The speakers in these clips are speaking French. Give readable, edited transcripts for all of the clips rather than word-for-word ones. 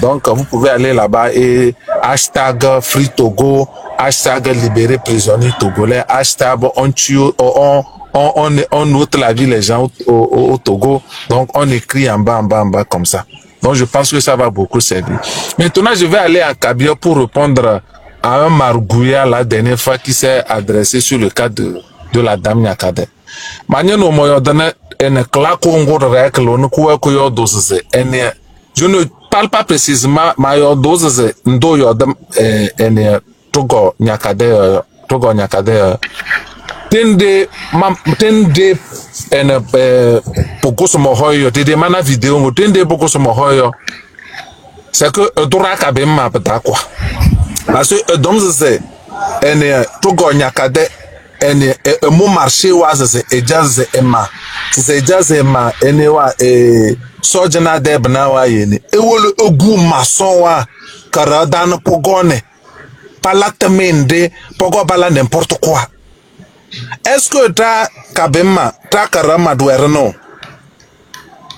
Donc, vous pouvez aller là-bas et hashtag Free Togo, hashtag libérer prisonniers togolais, hashtag on ôte la vie les gens au Togo. Donc, on écrit en bas, comme ça. Donc, je pense que ça va beaucoup servir. Maintenant, je vais aller à Kabia pour répondre à un margouillat la dernière fois qui s'est adressé sur le cas de la dame Nyakade. Maintenant, je ne parle pas précisément, mais Togo Nyakade. Tende poko somo hoyo tende mana vidéo ngo tende poko somo hoyo c'est que dora ka be ma pata quoi parce que donc c'est Togo Nyakade mo marché wa c'est ejaz ema c'est ejaz ema wa sojana de bna wa yeni e wolo ogu mason wa karada na pogone palatemende pogo bala n'importe quoi. Est-ce que ta kabema ta karama douerno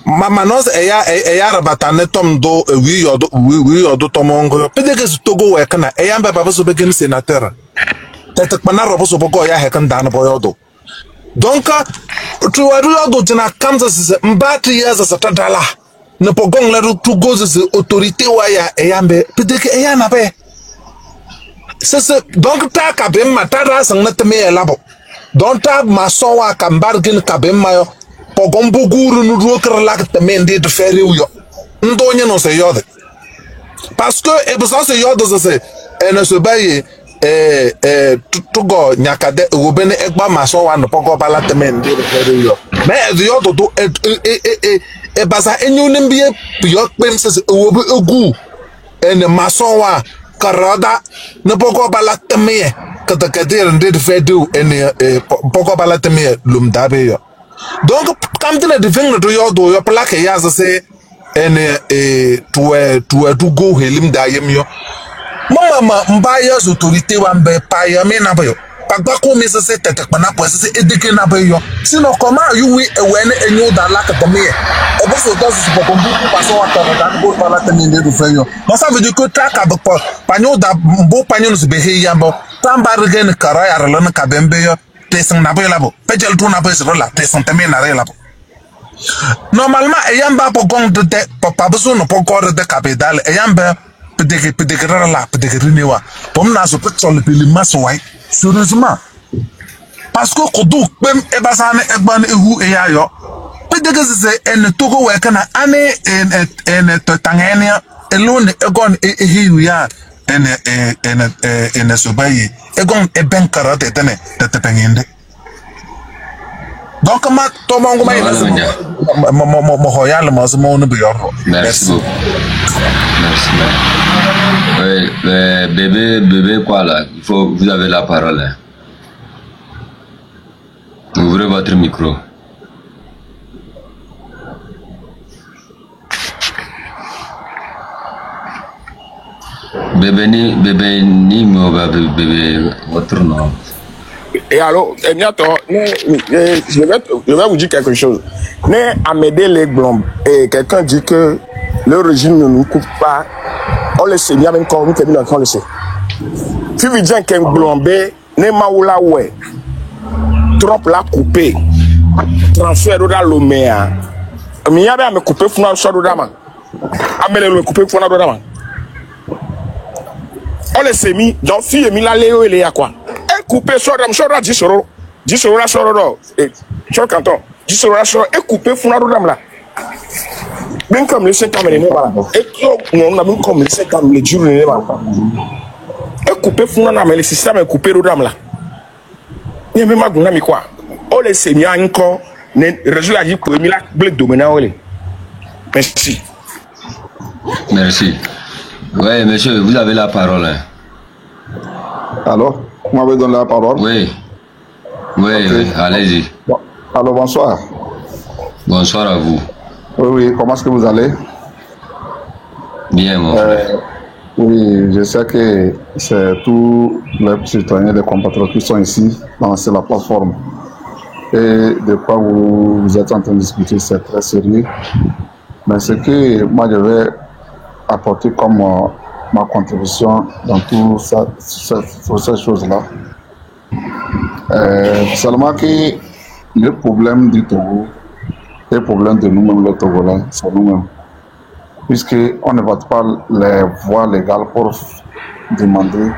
mama nos eya rabatane tom do wi yodo tomongo pedeke Togo wekana eya mba baba so begin sénateur tete pana robo so bogo ya hekan dan boyodo donc tu wadu yodo tina kamza se mbati ya za tadala ne pogong la Togo ze autorité wa ya eya mbe pedeke eya na be c'est donc ta kabema ta rasang na teme labo donc ta maçon wa kambargin kabema yo pogom buguru nu rokra lak temende de faire yo ndonye no se yode parce que e besoin se yode se ne se baye Togo Nyakade obene egba maçon wa no pogo bala temende de faire yo mais yodo do e basa enyu nimbie yo pem se obi ogu ene maçon wa karada ne pogo bala temeye kata kadir ndé de fait do ene pogo bala temeye lumdabe yo donc quand tu le devins de yo plaque ya se ene tu go helim da yem yo mama mba ya autorité wa mbe pa ya me na bayo pagba ko mi se tete pana po se edike na bayo sinon comment you we ene enyo da la kata me e bo so do se po kombu paso wa ta da go bala temi ndé de fait yo donc ça veut dire que ta ka bo panyo da mbo panyo no se behe yambo tamba regen kara ya relon ka bembe yo tesang na bayo labo pejel tu na bayo se la tesang temi na re labo normalement eyamba po gong de papa beso no po corps de capital eyamba peut-être là peut-être niwa pom na so peut sur le pilima so wai sérieusement parce que kodu bem e basane e ban ehu e ya yo peut-être c'est en Togo we kana ane en tangenia elone e gon e hiu ya en so bayi e gon e ben karate tene tete pengende donc ma to mongo may mo hoyal mo mo no biyor. Merci beaucoup. Merci. Oui, bébé quoi là, vous avez la parole. Hein. Ouvrez votre micro. Bébé, votre nom. Et alors, je vais vous dire quelque chose. Mais Amédée Legblom, et quelqu'un dit que le régime ne nous coupe pas. On le sait, il y a même quand on le sait. Si vous dites qu'un blombe, ne maoula ouais, Trump l'a coupé, transfert dans l'Oméa. Mais il y a me coupé funa sur Dama. Amédée le coupé funa Dama. On le sait mis, donc si il a Léo et Léa quoi. Coupé sur Dame, sur 10 euros là, sur canton, 10 euros là, et coupé funa là. Même comme les 5 ans, et on a même comme les 5 ans, les jours, et coupé funa mais le système est coupé au dame là. Il y a même un gouvernement quoi. On les sait bien encore, les résultats du pour Emile Blé dominant. Merci. Merci. Oui, monsieur, vous avez la parole. Hein. Alors, vous m'avez donné la parole? Oui. Oui, okay. Oui, allez-y. Bon. Alors, bonsoir. Bonsoir à vous. Oui, comment est-ce que vous allez? Bien, mon frère. Oui, je sais que c'est tous les citoyens, les compatriotes qui sont ici, dans la plateforme. Et de quoi vous êtes en train de discuter, c'est très sérieux. Mais ce que moi je vais apporter comme ma contribution dans toutes ces choses-là. Seulement que le problème du Togo, le problème de nous-mêmes les Togolais, c'est nous-mêmes. Puisqu'on ne vote pas les voies légales pour demander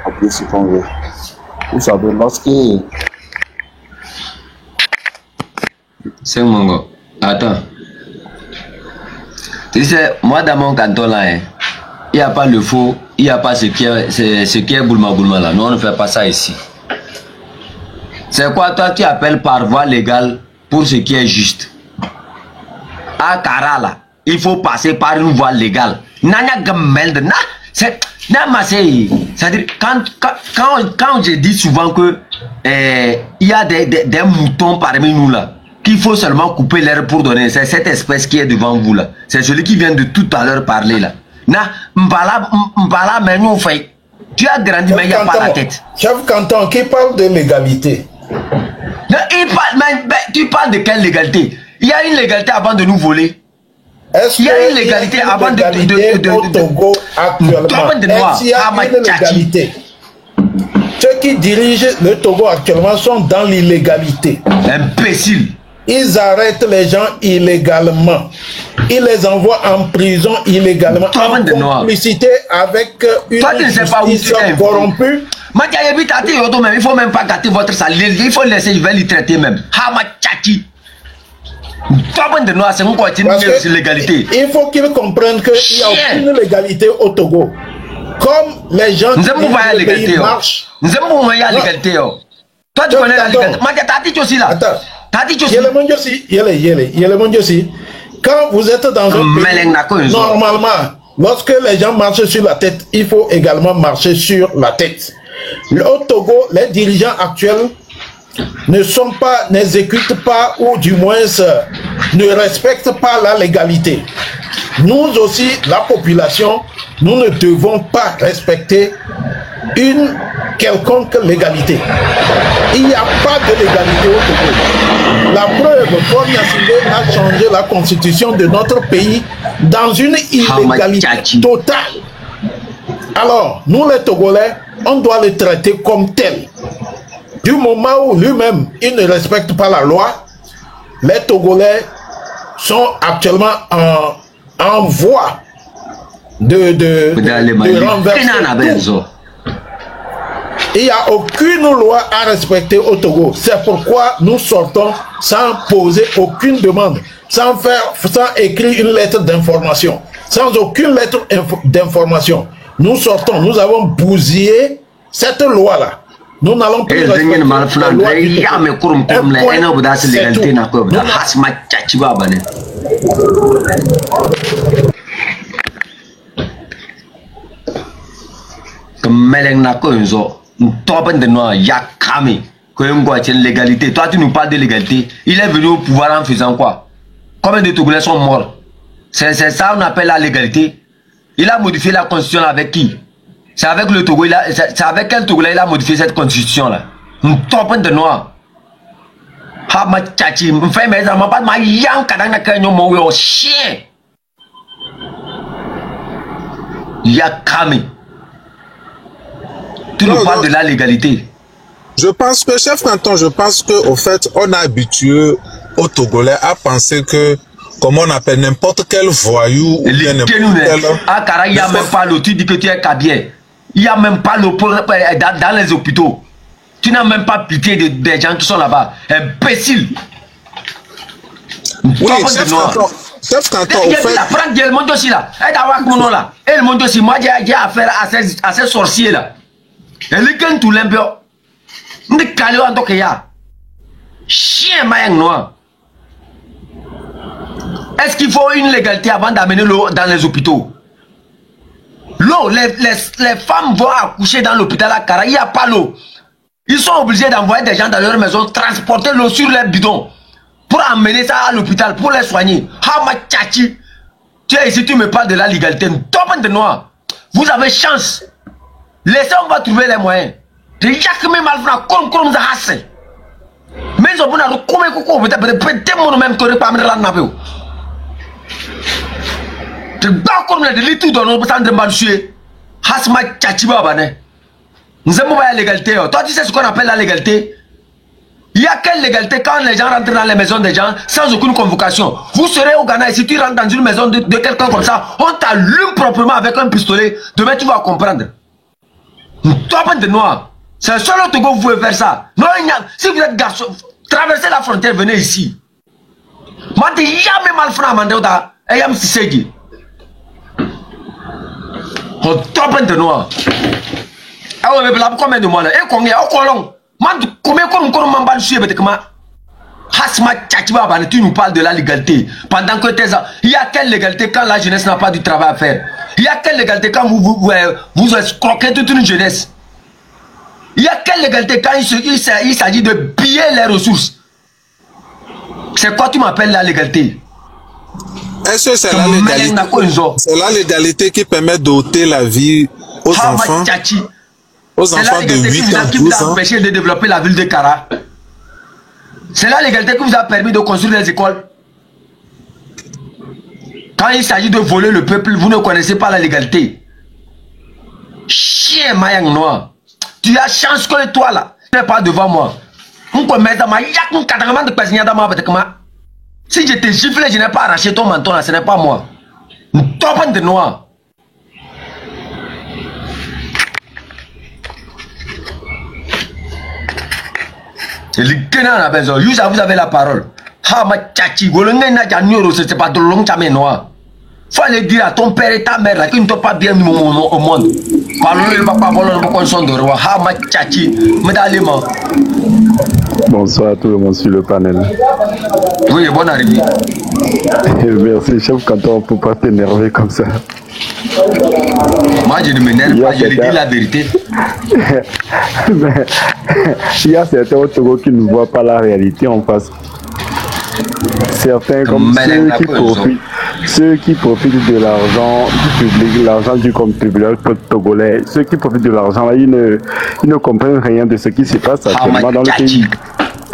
à payer ce qu'on veut. Vous savez, lorsque... C'est mon attends. Tu sais, moi dans mon canton là, il n'y a pas le faux, il n'y a pas ce qui est boulma là. Nous on ne fait pas ça ici. C'est quoi toi tu appelles par voie légale pour ce qui est juste? À Kara là, il faut passer par une voie légale. Nanya gamelde na, c'est c'est-à-dire quand je dis souvent que il y a des moutons parmi nous là, qu'il faut seulement couper l'air pour donner, c'est cette espèce qui est devant vous là. C'est celui qui vient de tout à l'heure parler là. Na, m'bala mais nous fait. Tu as grandi mais il n'y a pas la tête. Chef Canton qui parle de légalité. Non, tu parles de quelle légalité? Il y a une légalité avant de nous voler. Est-ce qu'il y a une légalité avant au Togo actuellement? Est-ce qu'il y a une légalité? Ceux qui dirigent le Togo actuellement sont dans l'illégalité. Imbécile. Ils arrêtent les gens illégalement. Ils les envoient en prison illégalement. En complicité avec une justice corrompue. Il faut même pas gâter votre salaire. Il faut laisser, je vais lui traiter même. Il faut qu'ils comprennent qu'il n'y a aucune légalité au Togo. Comme les gens qui marchent. Toi, tu connais la légalité. T'as dit aussi là. Quand vous êtes dans un pays, normalement, lorsque les gens marchent sur la tête, il faut également marcher sur la tête. Au Togo, les dirigeants actuels n'exécutent pas ou du moins ne respectent pas la légalité. Nous aussi, la population, nous ne devons pas respecter une quelconque légalité. Il n'y a pas de légalité au Togo. La preuve, Faure Gnassingbé a changé la constitution de notre pays dans une illégalité totale. Alors, nous les Togolais, on doit le traiter comme tel. Du moment où lui-même, il ne respecte pas la loi, les Togolais sont actuellement en voie de renverser tout. Il n'y a aucune loi à respecter au Togo. C'est pourquoi nous sortons sans poser aucune demande, sans écrire une lettre d'information, sans aucune lettre d'information. Nous sortons, nous avons bousillé cette loi-là. Nous n'allons plus respecter la loi du Togo. Légalité. Toi tu nous parles de légalité. Il est venu au pouvoir en faisant quoi? Combien de Togolais sont morts? C'est ça on appelle la légalité. Il a modifié la constitution avec qui? C'est avec le Togo, c'est avec quel Togolais il a modifié cette constitution là? Un top de noir. Ha ma tchachi, me fait mes amis pas ma yang kadang kanyo mo chien. Yakami. Tu nous parles de la légalité. Je pense que, chef Canton, au fait, on a habitué aux Togolais à penser que, comme on appelle n'importe quel voyou ou bien n'importe quel... À Kara, il n'y a même pas l'eau, tu dis que tu es cabier. Il n'y a même pas l'eau dans les hôpitaux. Tu n'as même pas pitié des gens qui sont là-bas. Imbécile. Oui, chef Canton, au fait... La France, le monde aussi là. Et le monde aussi, moi j'ai affaire à ces sorciers là. Et les gens tout l'imbio. Ne calez en tant que ya. Chien maïng noir. Est-ce qu'il faut une légalité avant d'amener l'eau dans les hôpitaux? L'eau, les femmes vont accoucher dans l'hôpital à Kara, il n'y a pas l'eau. Ils sont obligés d'envoyer des gens dans leur maison, transporter l'eau sur les bidons pour amener ça à l'hôpital, pour les soigner. Hama tchachi. Tu es ici, tu me parles de la légalité. De noir. Vous avez chance. Laissez, on va trouver les moyens. De yakme malfra comme ça hasse. Mais on peut comme coucou peut-être mon même que pas me la nappe. te bats comme les délits tout dans notre centre de marché. Hasma Tchachiba Bané. Nous avons pas la légalité. Toi, tu sais ce qu'on appelle la légalité? Il y a quelle légalité quand les gens rentrent dans les maisons des gens sans aucune convocation? Vous serez au Ghana et si tu rentres dans une maison de quelqu'un comme ça, on t'allume proprement avec un pistolet. Demain, tu vas comprendre. Toi, pas de noir. C'est le seul Togo vous pouvez faire ça. Non, si vous êtes garçon, traversez la frontière, venez ici. Moi, je n'ai jamais mal fait à Mandéota. Et Yam Sissegi. On top de noir. Ah ouais, mais là, combien de mois là? Et combien? Oh, colon. Combien de m'en parle sur Hasma Tchachiba, tu nous parles de la légalité. Pendant que il y a quelle légalité quand la jeunesse n'a pas du travail à faire? Il y a quelle légalité quand vous escroquez toute une jeunesse? Il y a quelle légalité quand il s'agit de piller les ressources? C'est quoi tu m'appelles la légalité? Est-ce que c'est la légalité? C'est la légalité qui permet d'ôter la vie aux enfants? Aux enfants de 8 ans, 12 ans. Qui vous a empêché de développer la ville de Kara? C'est la légalité qui vous a permis de construire les écoles. Quand il s'agit de voler le peuple, vous ne connaissez pas la légalité. Chien Mayang Noir. Tu as chance que toi là, tu n'es pas devant moi. Si je t'ai giflé, je n'ai pas arraché ton menton là, ce n'est pas moi. Top de noir. Vous avez la parole. C'est pas de long jamais noir. Faut aller dire à ton père et ta mère là qu'ils ne t'ont pas bien mis au monde. Bonsoir à tout le monde sur le panel. Oui, bonne arrivée. Merci, chef Canton, pour pas t'énerver comme ça. Moi, je ne m'énerve pas, je lui dis la vérité. Mais il y a certains au Togo qui ne voient pas la réalité en face. Certains comme ceux qui profitent de l'argent du public, l'argent du contribuable togolais, ceux qui profitent de l'argent, ils ne comprennent rien de ce qui se passe actuellement dans le pays.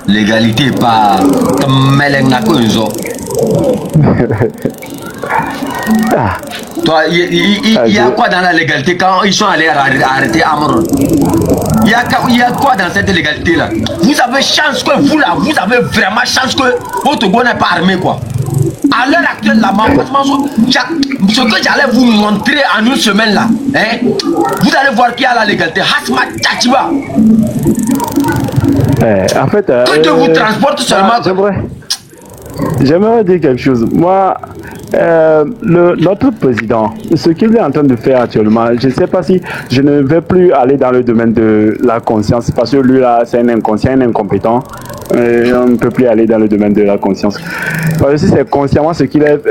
L'égalité pas comme Toi, il y a quoi dans la légalité quand ils sont allés arrêter Amron? Il y a quoi dans cette légalité là? Vous avez chance que vous là, vous avez vraiment chance que votre Togo n'est pas armé quoi. À l'heure actuelle là, ce que j'allais vous montrer en une semaine là, hein, vous allez voir qu'il y a la légalité. Hasma Tchachiba. En fait, que vous transporte seulement. J'aimerais dire quelque chose. Moi, notre président, ce qu'il est en train de faire actuellement, je ne sais pas si je ne vais plus aller dans le domaine de la conscience, parce que lui là, c'est un inconscient, un incompétent. On ne peut plus aller dans le domaine de la conscience. Parce que si c'est consciemment ce qu'il est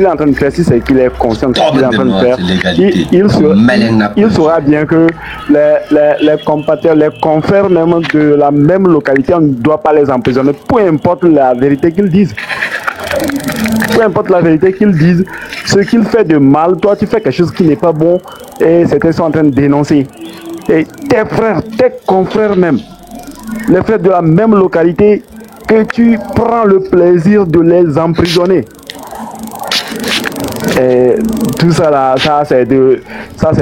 en train de faire, si c'est qu'il est conscient de ce qu'il est en train de faire, il saura bien que les compatriotes, les confrères même de la même localité, on ne doit pas les emprisonner, peu importe la vérité qu'ils disent. Peu importe la vérité qu'ils disent, ce qu'il fait de mal, toi tu fais quelque chose qui n'est pas bon et certains sont en train de dénoncer. Et tes frères, tes confrères même, les frères de la même localité, que tu prends le plaisir de les emprisonner. Et tout ça là, ça c'est de...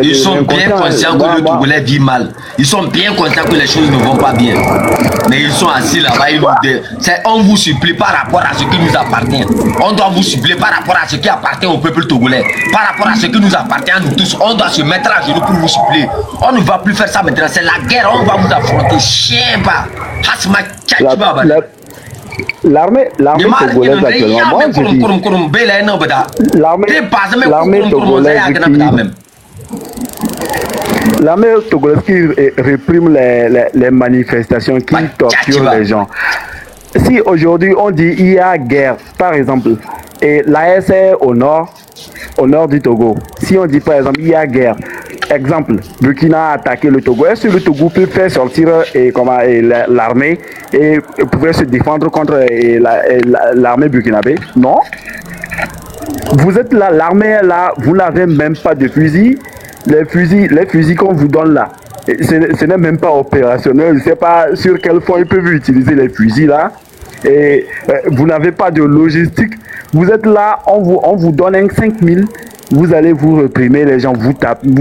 Ils sont bien conscients que le Togolais vit mal. Ils sont bien conscients que les choses ne vont pas bien. Mais ils sont assis là-bas, on vous supplie par rapport à ce qui nous appartient. On doit vous supplier par rapport à ce qui appartient au peuple togolais. Par rapport à ce qui nous appartient à nous tous. On doit se mettre à genoux pour vous supplier. On ne va plus faire ça maintenant. C'est la guerre, on va vous affronter. Chien pas. Hasma Tchachiba. L'armée togolaise actuellement, moi je dis, l'armée togolaise qui réprime les manifestations, qui torture les gens. Si aujourd'hui on dit il y a guerre, par exemple, et l'AS est au nord du Togo, si on dit par exemple il y a guerre, exemple, Burkina a attaqué le Togo, est-ce que le Togo peut faire sortir l'armée et pouvait se défendre contre l'armée burkinabé? Non. Vous êtes là, l'armée est là, vous n'avez même pas de fusil. Les fusils qu'on vous donne là, ce n'est même pas opérationnel. Je ne sais pas sur quel fond ils peuvent utiliser les fusils là. Et vous n'avez pas de logistique. Vous êtes là, on vous donne un 5 000 vous allez vous réprimer les gens, vous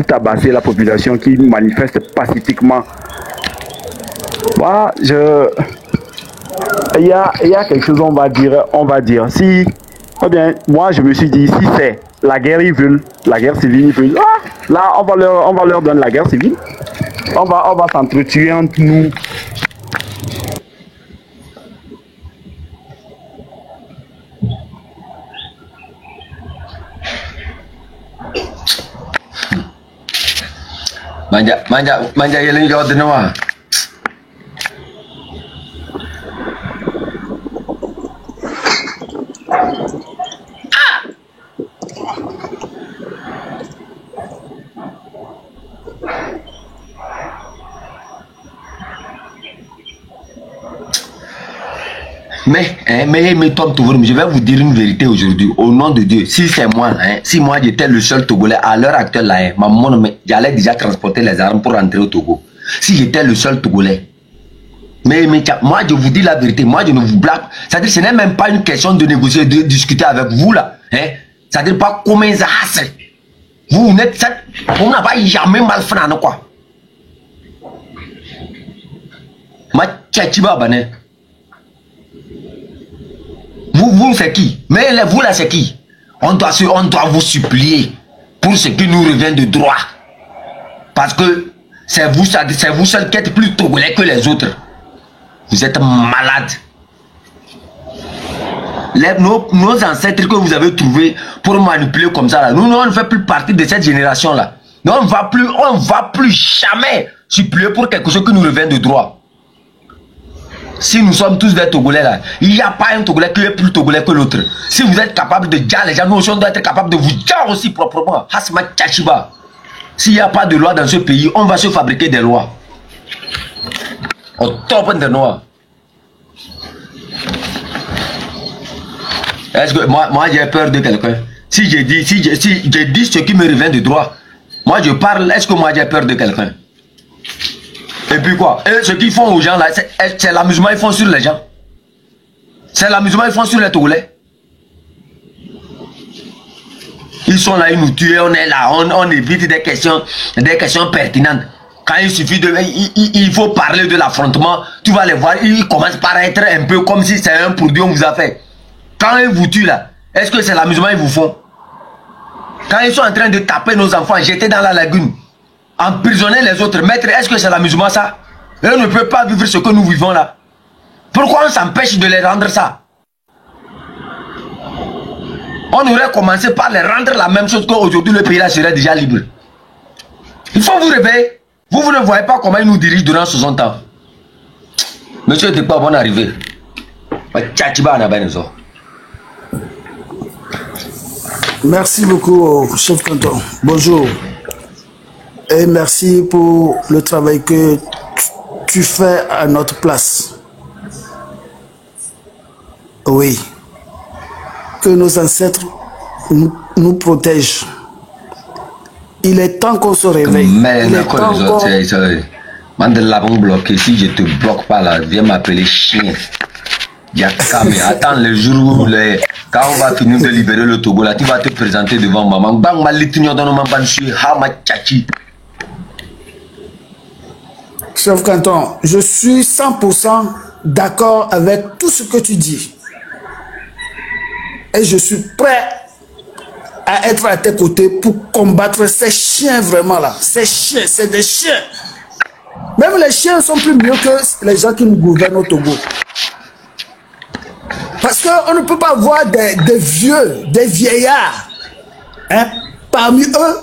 tabasser la population qui manifeste pacifiquement. Moi, il y a quelque chose, on va dire. Si, eh bien, moi, je me suis dit, si c'est la guerre, ils veulent, la guerre civile, ils veulent. Ah, là, on va leur donner la guerre civile. On va s'entretuer entre nous. Manja yelen jod nawa. Mais Tom Touvoum, je vais vous dire une vérité aujourd'hui, au nom de Dieu. Si c'est moi, si moi j'étais le seul Togolais à l'heure actuelle là, j'allais déjà transporter les armes pour rentrer au Togo. Si j'étais le seul Togolais. Mais moi je vous dis la vérité, moi je ne vous blague. C'est-à-dire ce n'est même pas une question de négocier, de discuter avec vous là. C'est-à-dire pas comment ça c'est. Vous n'êtes, on n'a pas jamais mal fait quoi. Ma tchatchiba bané. Vous c'est qui? Mais vous là c'est qui? On doit vous supplier pour ce qui nous revient de droit. Parce que c'est vous seul qui êtes plus togolais que les autres. Vous êtes malades. Nos ancêtres que vous avez trouvés pour manipuler comme ça là, nous on ne fait plus partie de cette génération là. Nous on ne va plus jamais supplier pour quelque chose qui nous revient de droit. Si nous sommes tous des Togolais là, il n'y a pas un Togolais qui est plus Togolais que l'autre. Si vous êtes capable de dire les gens, nous aussi on doit être capable de vous dire aussi proprement. Hasma Tchachiba. S'il n'y a pas de loi dans ce pays, on va se fabriquer des lois. Au top de noir. Est-ce que moi j'ai peur de quelqu'un? Si je dis ce qui me revient de droit, moi je parle, est-ce que moi j'ai peur de quelqu'un? Et puis quoi? Et ce qu'ils font aux gens là, c'est l'amusement ils font sur les gens. C'est l'amusement ils font sur les Togolais. Ils sont là, ils nous tuent, on est là, on évite des questions pertinentes. Quand il suffit de... Il faut parler de l'affrontement, tu vas les voir, ils commencent par être un peu comme si c'est un produit qu'on vous a fait. Quand ils vous tuent là, est-ce que c'est l'amusement ils vous font? Quand ils sont en train de taper nos enfants, jeter dans la lagune, emprisonner les autres, maître, est-ce que c'est l'amusement ça? Eux ne peuvent pas vivre ce que nous vivons là. Pourquoi on s'empêche de les rendre ça? On aurait commencé par les rendre la même chose qu'aujourd'hui le pays là serait déjà libre. Il faut vous réveiller. Vous ne voyez pas comment ils nous dirigent durant 60 ans. Monsieur n'était pas bon arrivé. Merci beaucoup, chef canton. Bonjour. Et merci pour le travail que tu fais à notre place. Oui. Que nos ancêtres nous protègent. Il est temps qu'on se réveille. Mais il est temps qu'on... bloqué. Si je te bloque pas là, viens m'appeler chien. Mais attends le jour où quand on va finir de libérer le Togo là, tu vas te présenter devant maman. Bang ma litigno dans ma banchu, ha ma tchachi. Chef canton, je suis 100% d'accord avec tout ce que tu dis. Et je suis prêt à être à tes côtés pour combattre ces chiens vraiment là. Ces chiens, c'est des chiens. Même les chiens sont plus mieux que les gens qui nous gouvernent au Togo. Parce qu'on ne peut pas voir des vieux, des vieillards parmi eux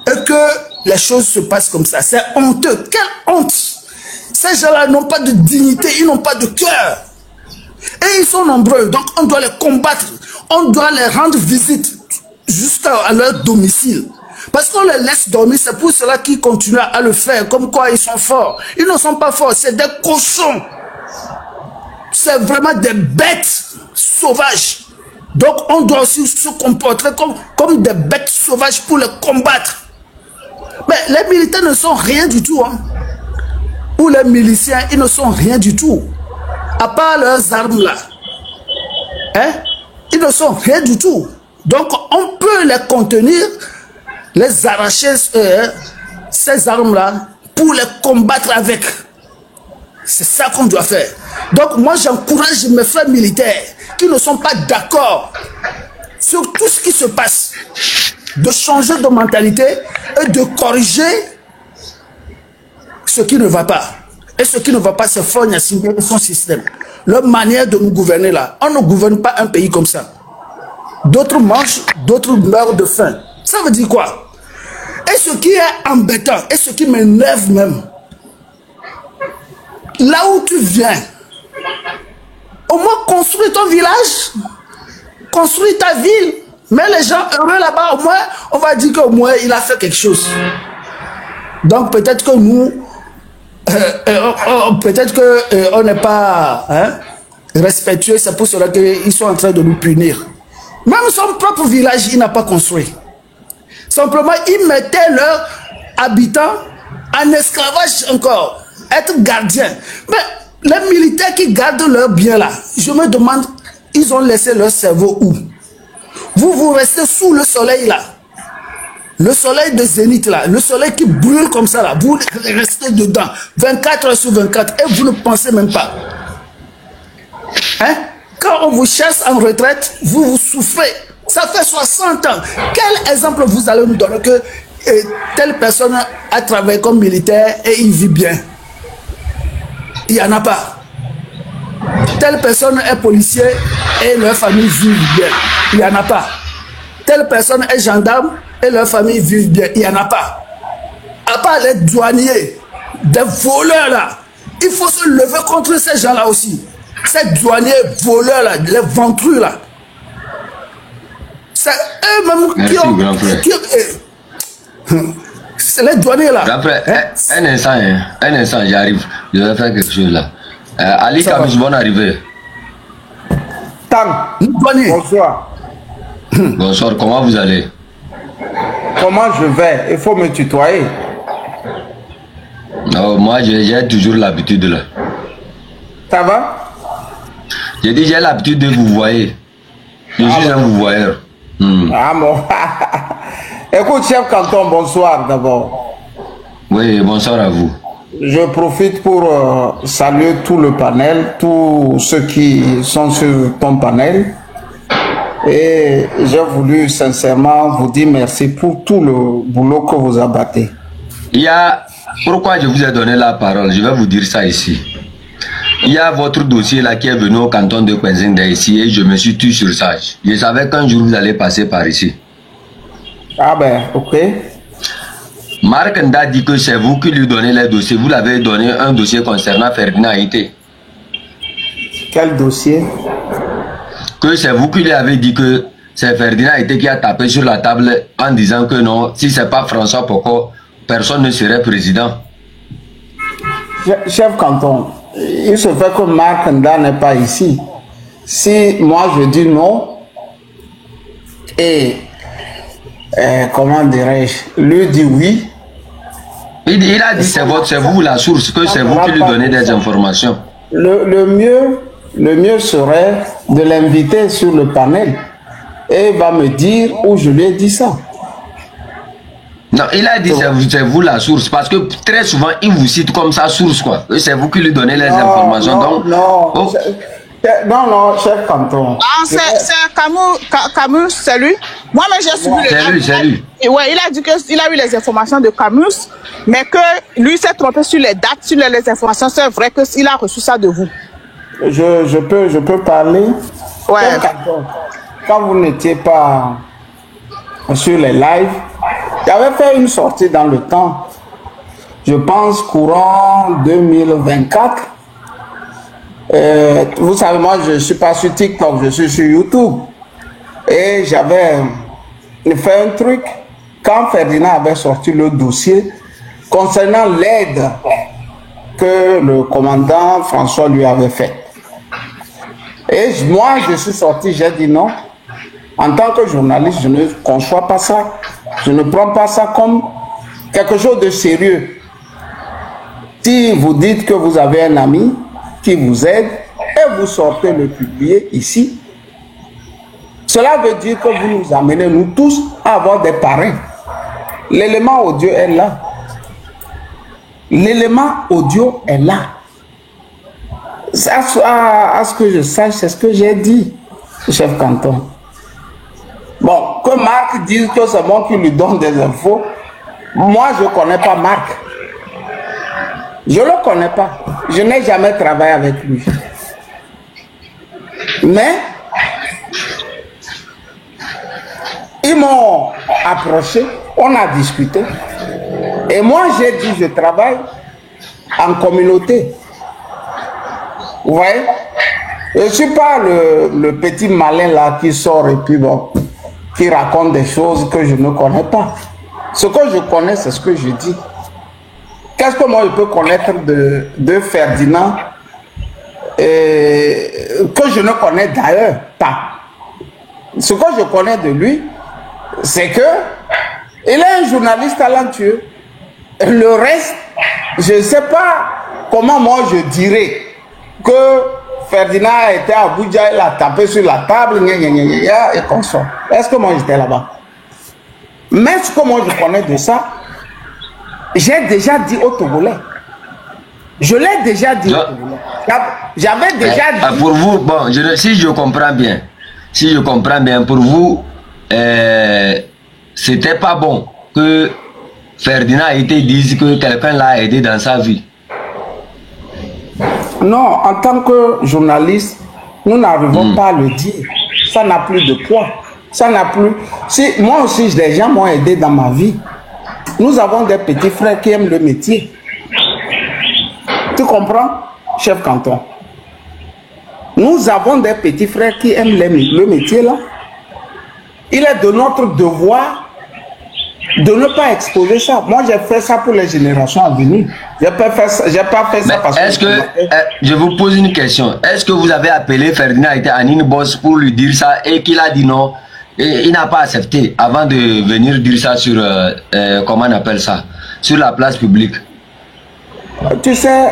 et que les choses se passent comme ça. C'est honteux. Quelle honte! Ces gens-là n'ont pas de dignité, ils n'ont pas de cœur. Et ils sont nombreux, donc on doit les combattre. On doit les rendre visite jusqu'à leur domicile. Parce qu'on les laisse dormir, c'est pour cela qu'ils continuent à le faire, comme quoi ils sont forts. Ils ne sont pas forts, c'est des cochons. C'est vraiment des bêtes sauvages. Donc on doit aussi se comporter comme des bêtes sauvages pour les combattre. Mais les militaires ne sont rien du tout. Ou les miliciens, ils ne sont rien du tout. À part leurs armes là. Ils ne sont rien du tout. Donc, on peut les contenir, les arracher, ces armes-là, pour les combattre avec. C'est ça qu'on doit faire. Donc, moi, j'encourage mes frères militaires qui ne sont pas d'accord sur tout ce qui se passe, de changer de mentalité et de corriger ce qui ne va pas. Et ce qui ne va pas, c'est Faure Gnassingbé et son système. Leur manière de nous gouverner là. On ne gouverne pas un pays comme ça. D'autres mangent, d'autres meurent de faim. Ça veut dire quoi? Et ce qui est embêtant, et ce qui m'énerve même, là où tu viens, au moins construis ton village, construis ta ville, mais les gens heureux là-bas, au moins, on va dire qu'au moins il a fait quelque chose. Donc peut-être que nous, peut-être qu'on n'est pas respectueux, c'est pour cela qu'ils sont en train de nous punir. Même son propre village, il n'a pas construit. Simplement, ils mettaient leurs habitants en esclavage encore, être gardiens. Mais les militaires qui gardent leurs biens là, je me demande, ils ont laissé leur cerveau où? Vous restez sous le soleil là. Le soleil de zénith là, le soleil qui brûle comme ça là, vous restez dedans, 24 heures sur 24, et vous ne pensez même pas. Hein? Quand on vous chasse en retraite, vous souffrez. Ça fait 60 ans. Quel exemple vous allez nous donner que telle personne a travaillé comme militaire et il vit bien? Il n'y en a pas. Telle personne est policier et leur famille vit bien. Il n'y en a pas. Telle personne est gendarme et leur famille vit bien. Il n'y en a pas. À part les douaniers, des voleurs là, il faut se lever contre ces gens-là aussi. Ces douaniers voleurs là, les ventrus là. C'est eux-mêmes qui ont... C'est les douaniers là. Après, un instant, j'arrive. Je vais faire quelque chose là. Ali Kamis, bonne arrivée. Tam, bonsoir. Bonsoir, comment vous allez? Comment je vais? Il faut me tutoyer. Non, moi j'ai toujours l'habitude là. Ça va? J'ai dit j'ai l'habitude de vous voir. Je suis un vous voyeur. Ah bon. Écoute, chef canton, bonsoir d'abord. Oui, bonsoir à vous. Je profite pour saluer tout le panel, tous ceux qui sont sur ton panel. Et j'ai voulu sincèrement vous dire merci pour tout le boulot que vous abattez. Pourquoi je vous ai donné la parole? Je vais vous dire ça ici. Il y a votre dossier là qui est venu au canton de Kwenzinda ici et je me suis tué sur ça. Je savais qu'un jour vous allez passer par ici. Ah ben, ok. Marc Nda dit que c'est vous qui lui donnez les dossiers. Vous l'avez donné un dossier concernant Ferdinand Haïté. Quel dossier? Que c'est vous qui lui avez dit que c'est Ferdinand Haïté qui a tapé sur la table en disant que non, si c'est pas François Poko, personne ne serait président. Chef canton, il se fait que Marc Nda n'est pas ici. Si moi je dis non, et comment dirais-je, lui dit oui. Il a dit c'est vous la source, que c'est vous qui lui donnez des informations. Le mieux serait de l'inviter sur le panel et il va me dire où je lui ai dit ça. Non, il a dit c'est vous la source parce que très souvent il vous cite comme sa source quoi. C'est vous qui lui donnez les informations. Non, chef canton. Ah, c'est Camus, c'est lui. Moi, mais j'ai suivi c'est lui. Ouais, il a dit qu'il a eu les informations de Camus, mais que lui s'est trompé sur les dates, sur les informations. C'est vrai qu'il a reçu ça de vous. Je peux parler. Ouais. Quand vous n'étiez pas sur les lives, j'avais fait une sortie dans le temps. Je pense courant 2024. Vous savez, moi, je ne suis pas sur TikTok, je suis sur YouTube. Et j'avais fait un truc quand Ferdinand avait sorti le dossier concernant l'aide que le commandant François lui avait faite. Et moi, je suis sorti, j'ai dit non. En tant que journaliste, je ne conçois pas ça. Je ne prends pas ça comme quelque chose de sérieux. Si vous dites que vous avez un ami qui vous aide et vous sortez le publier ici, Cela veut dire que vous nous amenez, nous tous, à avoir des parrains. L'élément audio est là. L'élément audio est là. À ce que je sache, c'est ce que j'ai dit, chef canton. Bon, que Marc dise que c'est moi qui lui donne des infos, moi je ne connais pas Marc. Je ne le connais pas. Je n'ai jamais travaillé avec lui. Mais ils m'ont approché, on a discuté. Et moi j'ai dit je travaille en communauté. Vous voyez? Je ne suis pas le petit malin là qui sort et puis bon, qui raconte des choses que je ne connais pas. Ce que je connais, c'est ce que je dis. Qu'est-ce que moi je peux connaître de Ferdinand que je ne connais d'ailleurs pas. Ce que je connais de lui, c'est que il est un journaliste talentueux. Le reste, je ne sais pas comment moi je dirais que Ferdinand a été à Abuja, il a tapé sur la table, et comme ça. Est-ce que moi j'étais là-bas? Mais ce que moi je connais de ça, j'ai déjà dit au Togolais. Je l'ai déjà dit au Togolais. J'avais déjà dit. Pour vous, bon, si je comprends bien, pour vous, c'était pas bon que Ferdinand ait été dit que quelqu'un l'a aidé dans sa vie. Non, en tant que journaliste, nous n'arrivons pas à le dire. Ça n'a plus de poids. Ça n'a plus. Si, moi aussi, des gens m'ont aidé dans ma vie. Nous avons des petits frères qui aiment le métier. Tu comprends, chef canton? Nous avons des petits frères qui aiment le métier là. Il est de notre devoir de ne pas exposer ça. Moi, j'ai fait ça pour les générations à venir. Je n'ai pas fait ça parce que... Est-ce que, je vous pose une question. Est-ce que vous avez appelé Ferdinand Anine Boss pour lui dire ça et qu'il a dit non? Et il n'a pas accepté avant de venir dire ça sur, comment on appelle ça, sur la place publique. Tu sais,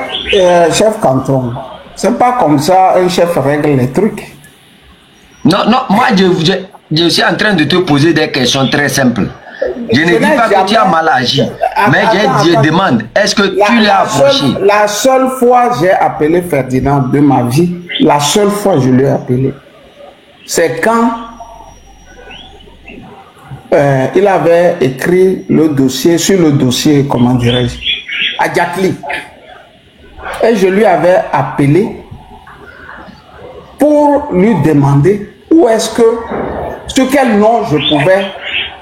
chef canton, c'est pas comme ça un chef règle les trucs. Non, non, moi je suis en train de te poser des questions très simples. Je ne dis pas que tu as mal agi, mais je demande, est-ce que tu l'as approché? La seule fois j'ai appelé Ferdinand de ma vie, la seule fois je l'ai appelé, c'est quand il avait écrit le dossier, sur le dossier, comment dirais-je, à Jacqueline. Et je lui avais appelé pour lui demander où est-ce que, sur quel nom je pouvais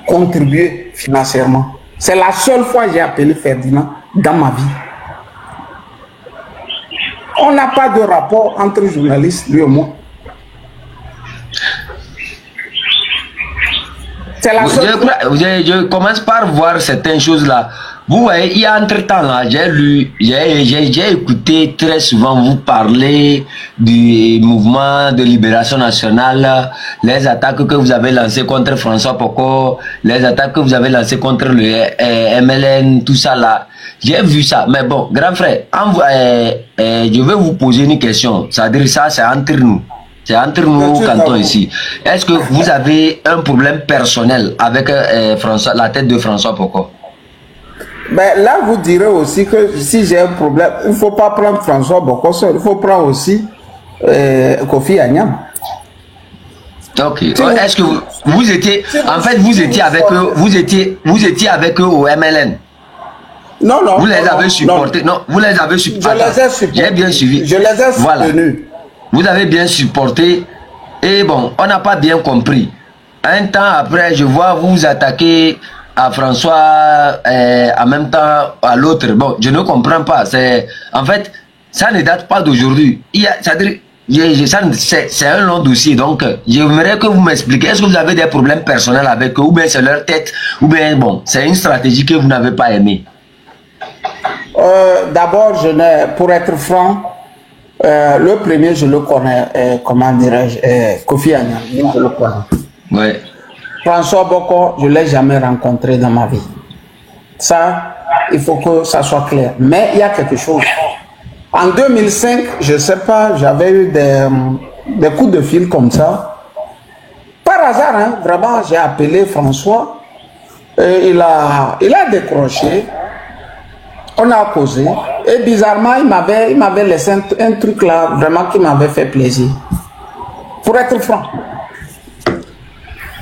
contribuer financièrement. C'est la seule fois que j'ai appelé Ferdinand dans ma vie. On n'a pas de rapport entre journalistes, lui et moi. Je commence par voir certaines choses là. Vous voyez, il y a entre-temps là, j'ai écouté très souvent vous parler du mouvement de libération nationale, les attaques que vous avez lancées contre François Poko, les attaques que vous avez lancées contre le MLN, tout ça là. J'ai vu ça, mais bon, grand frère, je vais vous poser une question. C'est-à-dire ça, c'est entre nous. C'est entre nous, canton ici. Est-ce que vous avez un problème personnel avec la tête de François Poko? Ben là, vous direz aussi que si j'ai un problème, il ne faut pas prendre François Boko seul, il faut prendre aussi Kofi Anyam. Ok. Est-ce que vous étiez, en fait, vous étiez avec eux, vous étiez avec eux au MLN? Non, non. Vous les avez supportés? Non, vous les avez supportés. Je les ai supportés. J'ai bien suivi. Je les ai soutenus. Voilà. Vous avez bien supporté. Et bon, on n'a pas bien compris. Un temps après, je vois vous attaquer à François, en même temps à l'autre. Bon, je ne comprends pas. En fait, ça ne date pas d'aujourd'hui. C'est un long dossier. Donc, j'aimerais que vous m'expliquiez. Est-ce que vous avez des problèmes personnels avec eux, ou bien c'est leur tête, ou bien bon, c'est une stratégie que vous n'avez pas aimée? D'abord, pour être franc, le premier, je le connais, comment dirais-je, Kofi Anyam, je le connais. Oui. François Boko, je ne l'ai jamais rencontré dans ma vie. Ça, il faut que ça soit clair. Mais il y a quelque chose. En 2005, je ne sais pas, j'avais eu des coups de fil comme ça. Par hasard, hein, vraiment, j'ai appelé François. Et il a décroché. On a causé. Et bizarrement, il m'avait laissé un truc là, vraiment, qui m'avait fait plaisir. Pour être franc.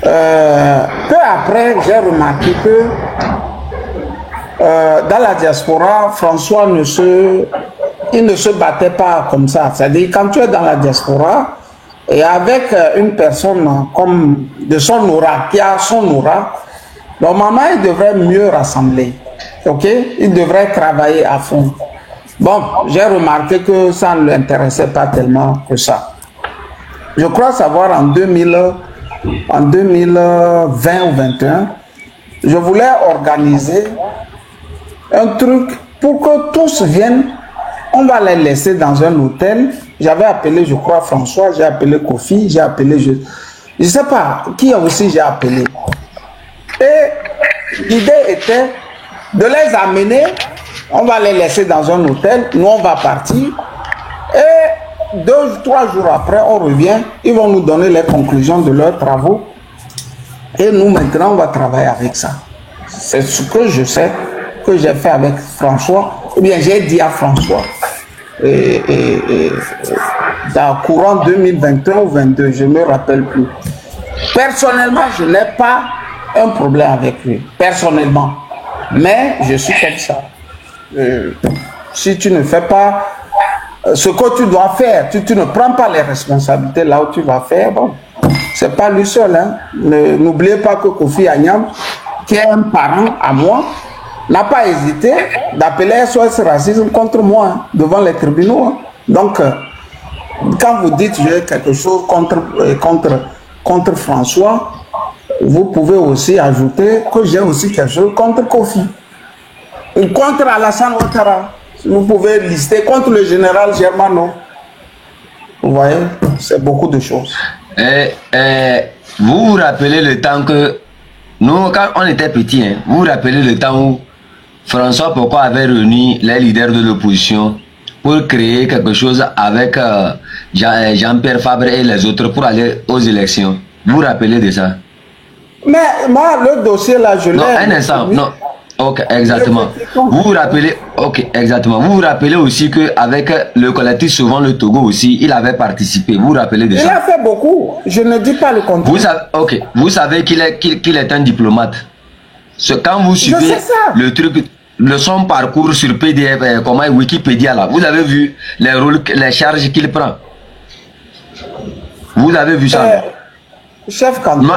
Peu après, j'ai remarqué que dans la diaspora, François ne se battait pas comme ça. C'est-à-dire, quand tu es dans la diaspora, et avec une personne comme de son aura, qui a son aura, normalement, il devrait mieux rassembler. Ok? Il devrait travailler à fond. Bon, j'ai remarqué que ça ne l'intéressait pas tellement que ça. Je crois savoir en 2020 ou 2021, je voulais organiser un truc pour que tous viennent. On va les laisser dans un hôtel. J'avais appelé, je crois, François, j'ai appelé Kofi, j'ai appelé, je ne sais pas qui aussi j'ai appelé. Et l'idée était de les amener, on va les laisser dans un hôtel, nous on va partir. Et 2 ou 3 jours après, on revient, ils vont nous donner les conclusions de leurs travaux. Et nous, maintenant, on va travailler avec ça. C'est ce que je sais, que j'ai fait avec François. Ou bien, j'ai dit à François, dans le courant 2021 ou 2022, je ne me rappelle plus. Personnellement, je n'ai pas un problème avec lui. Personnellement. Mais je suis comme ça. Si tu ne fais pas ce que tu dois faire, tu ne prends pas les responsabilités là où tu vas faire, bon, c'est pas lui seul. Hein. N'oubliez pas que Kofi Agnam, qui est un parent à moi, n'a pas hésité d'appeler SOS Racisme contre moi, hein, devant les tribunaux. Hein. Donc, quand vous dites j'ai quelque chose contre François, vous pouvez aussi ajouter que j'ai aussi quelque chose contre Kofi. Ou contre Alassane Ouattara. Vous pouvez lister contre le général Germano. Vous voyez, c'est beaucoup de choses. Vous vous rappelez le temps que nous, quand on était petits, hein, vous vous rappelez le temps où François Poko avait réuni les leaders de l'opposition pour créer quelque chose avec Jean-Pierre Fabre et les autres pour aller aux élections. Vous vous rappelez de ça? Mais moi, le dossier là, je l'ai... Non, un instant, non. Ok, exactement. Vous vous rappelez, ok, exactement. Vous vous rappelez aussi qu'avec le collectif Sauvons le Togo aussi, il avait participé. Vous vous rappelez de ça? Il a fait beaucoup. Je ne dis pas le contraire. Vous savez, ok, vous savez qu'il est un diplomate. Quand vous suivez le truc, son parcours sur PDF, Wikipédia là, vous avez vu les rôles, les charges qu'il prend. Vous avez vu ça? Chef Kanton.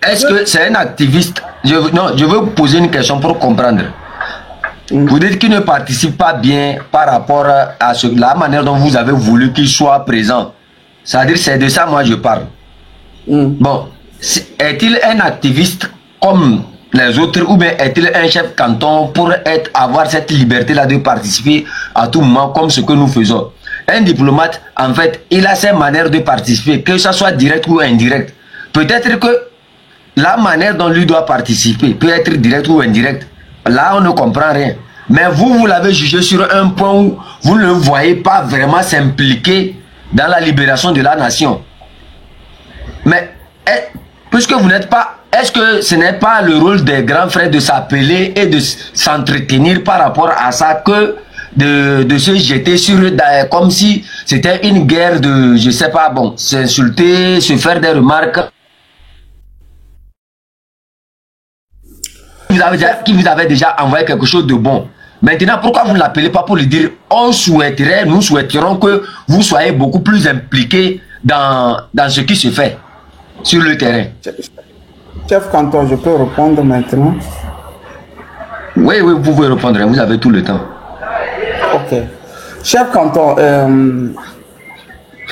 Est-ce que c'est un activiste? Non, je veux vous poser une question pour comprendre. Vous dites qu'il ne participe pas bien par rapport à la manière dont vous avez voulu qu'il soit présent. C'est-à-dire, c'est de ça moi je parle. Bon, est-il un activiste comme les autres ou bien est-il un chef canton pour avoir cette liberté-là de participer à tout moment comme ce que nous faisons? Un diplomate, en fait, il a ses manières de participer, que ce soit direct ou indirect. Peut-être que la manière dont lui doit participer peut être direct ou indirect. Là, on ne comprend rien. Mais vous l'avez jugé sur un point où vous ne le voyez pas vraiment s'impliquer dans la libération de la nation. Mais, puisque vous n'êtes pas... Est-ce que ce n'est pas le rôle des grands frères de s'appeler et de s'entretenir par rapport à ça que de se jeter sur... Comme si c'était une guerre de... Je sais pas, bon, s'insulter, se faire des remarques... Qui vous avait déjà envoyé quelque chose de bon. Maintenant, pourquoi vous ne l'appelez pas pour lui dire nous souhaiterons que vous soyez beaucoup plus impliqués dans ce qui se fait sur le terrain. Chef Kanton, je peux répondre maintenant? Oui, vous pouvez répondre, vous avez tout le temps. Ok. Chef Kanton,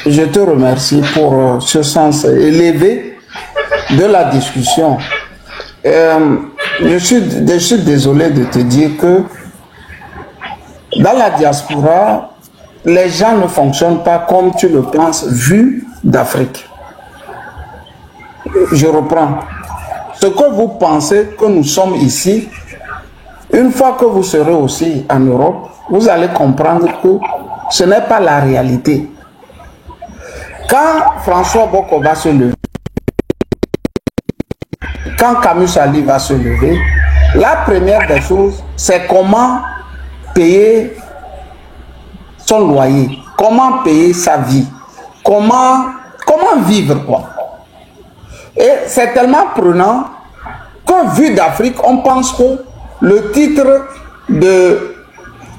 je te remercie pour ce sens élevé de la discussion. Je suis désolé de te dire que dans la diaspora, les gens ne fonctionnent pas comme tu le penses, vu d'Afrique. Je reprends. Ce que vous pensez que nous sommes ici, une fois que vous serez aussi en Europe, vous allez comprendre que ce n'est pas la réalité. Quand François Boko va se lever, quand Camus Ali va se lever, la première des choses, c'est comment payer son loyer, comment payer sa vie, comment vivre quoi. Et c'est tellement prenant que vu d'Afrique, on pense que le titre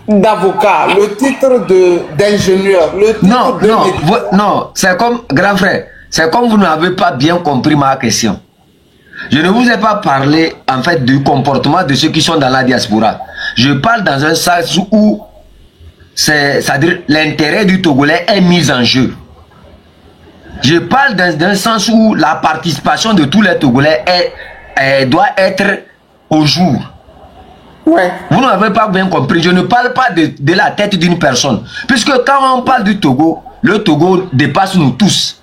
d'avocat, le titre d'ingénieur, le titre non, c'est comme, grand frère, c'est comme vous n'avez pas bien compris ma question. Je ne vous ai pas parlé en fait du comportement de ceux qui sont dans la diaspora. Je parle dans un sens où c'est-à-dire l'intérêt du Togolais est mis en jeu. Je parle dans un sens où la participation de tous les Togolais doit être au jour. Ouais. Vous n'avez pas bien compris. Je ne parle pas de la tête d'une personne. Puisque quand on parle du Togo, le Togo dépasse nous tous.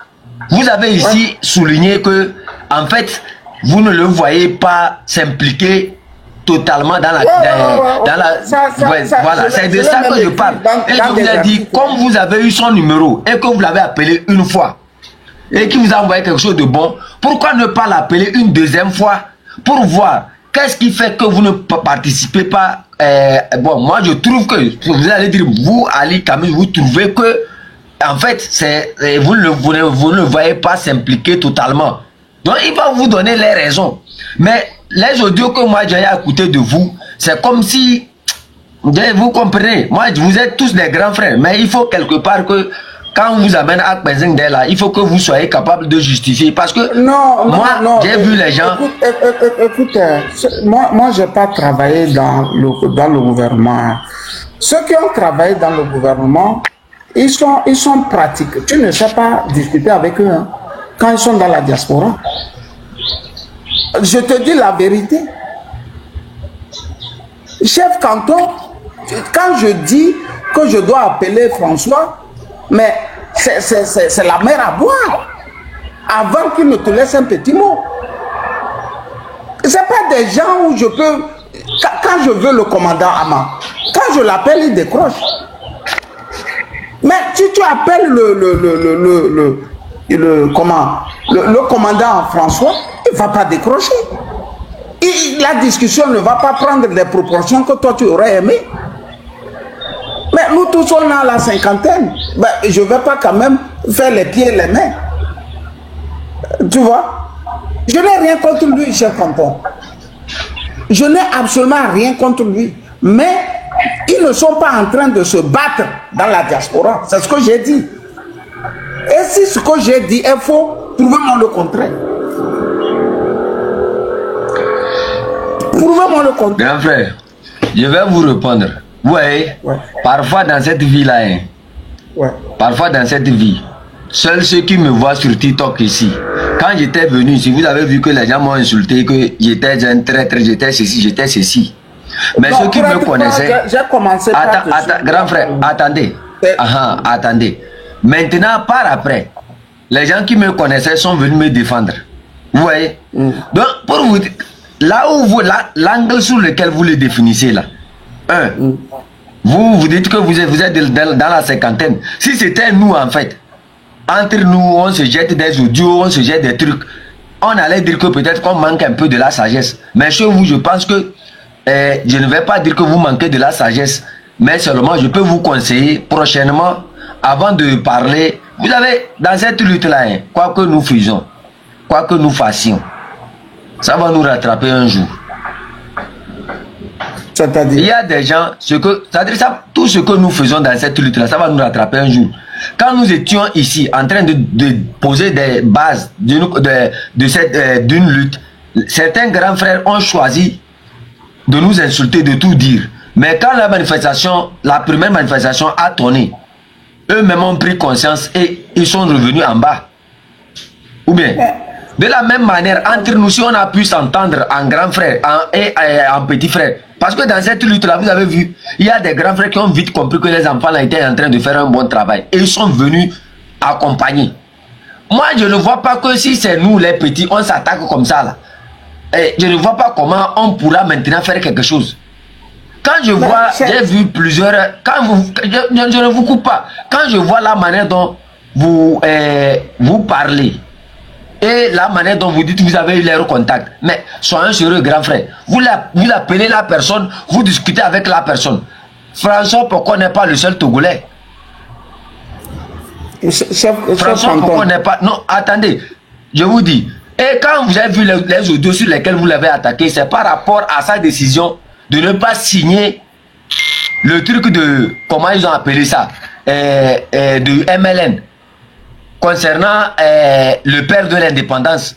Vous avez ici souligné que, en fait, vous ne le voyez pas s'impliquer totalement dans la... Voilà, c'est de ça que je parle. Et je vous ai dit, comme vous avez eu son numéro et que vous l'avez appelé une fois, et qu'il vous a envoyé quelque chose de bon, pourquoi ne pas l'appeler une deuxième fois pour voir qu'est-ce qui fait que vous ne participez pas. Bon, moi je trouve que, vous allez dire, vous, Ali Camus, vous trouvez que, en fait, vous ne le voyez pas s'impliquer totalement. Donc il va vous donner les raisons. Mais les audios que moi j'ai écoutés de vous, c'est comme si, vous comprenez, moi vous êtes tous des grands frères, mais il faut quelque part que, quand on vous amène à Kpenzing là, il faut que vous soyez capable de justifier. Parce que moi, j'ai vu les gens... Écoute, moi je n'ai pas travaillé dans le gouvernement. Ceux qui ont travaillé dans le gouvernement, ils sont pratiques. Tu ne sais pas discuter avec eux hein, quand ils sont dans la diaspora. Je te dis la vérité. Chef canton, quand je dis que je dois appeler François, mais c'est la mer à boire. Avant qu'il ne te laisse un petit mot. C'est pas des gens où je peux... Quand je veux le commandant Ama, quand je l'appelle, il décroche. Mais si tu appelles le commandant François, il ne va pas décrocher. La discussion ne va pas prendre des proportions que toi tu aurais aimé. Mais nous tous on a la cinquantaine. Ben, je ne vais pas quand même faire les pieds et les mains. Tu vois? Je n'ai rien contre lui, chef canton. Je n'ai absolument rien contre lui. Mais ils ne sont pas en train de se battre dans la diaspora. C'est ce que j'ai dit. Et si ce que j'ai dit est faux, prouvez-moi le contraire. Prouvez-moi le contraire. Grand frère, je vais vous répondre. Vous voyez, parfois dans cette vie-là, parfois dans cette vie, seuls ceux qui me voient sur TikTok ici, quand j'étais venu ici, vous avez vu que les gens m'ont insulté, que j'étais un traître, j'étais ceci. Mais non, ceux qui me connaissaient... J'ai commencé par... Grand frère, attendez. Attendez. Maintenant, par après, les gens qui me connaissaient sont venus me défendre. Vous voyez? Donc, pour vous dire, là où vous... L'angle sur lequel vous le définissez là, vous dites que vous êtes dans la cinquantaine. Si c'était nous en fait, entre nous on se jette des audios, on se jette des trucs, on allait dire que peut-être qu'on manque un peu de la sagesse. Mais chez vous, je pense que je ne vais pas dire que vous manquez de la sagesse, mais seulement je peux vous conseiller prochainement, avant de parler. Vous savez, dans cette lutte là, quoi que nous faisions, quoi que nous fassions, ça va nous rattraper un jour. Il y a des gens, tout ce que nous faisons dans cette lutte-là, ça va nous rattraper un jour. Quand nous étions ici en train de poser des bases d'une lutte, certains grands frères ont choisi de nous insulter, de tout dire. Mais quand la première manifestation a tourné, eux-mêmes ont pris conscience et ils sont revenus en bas. Ou bien, de la même manière, entre nous, si on a pu s'entendre en grand frère et en petit frère, parce que dans cette lutte-là, vous avez vu, il y a des grands frères qui ont vite compris que les enfants étaient en train de faire un bon travail. Et ils sont venus accompagner. Moi, je ne vois pas que si c'est nous, les petits, on s'attaque comme ça, là. Et je ne vois pas comment on pourra maintenant faire quelque chose. Quand je vois, j'ai vu plusieurs... je ne vous coupe pas. Quand je vois la manière dont vous parlez, et la manière dont vous dites que vous avez eu leur contact. Mais soyez sérieux, grand frère. Vous appelez la personne, vous discutez avec la personne. François Poko n'est pas le seul Togolais. François Poko n'est pas... Non, attendez, je vous dis. Et quand vous avez vu les audios sur lesquels vous l'avez attaqué, c'est par rapport à sa décision de ne pas signer le truc de... Comment ils ont appelé ça, de MLN. Concernant le père de l'indépendance.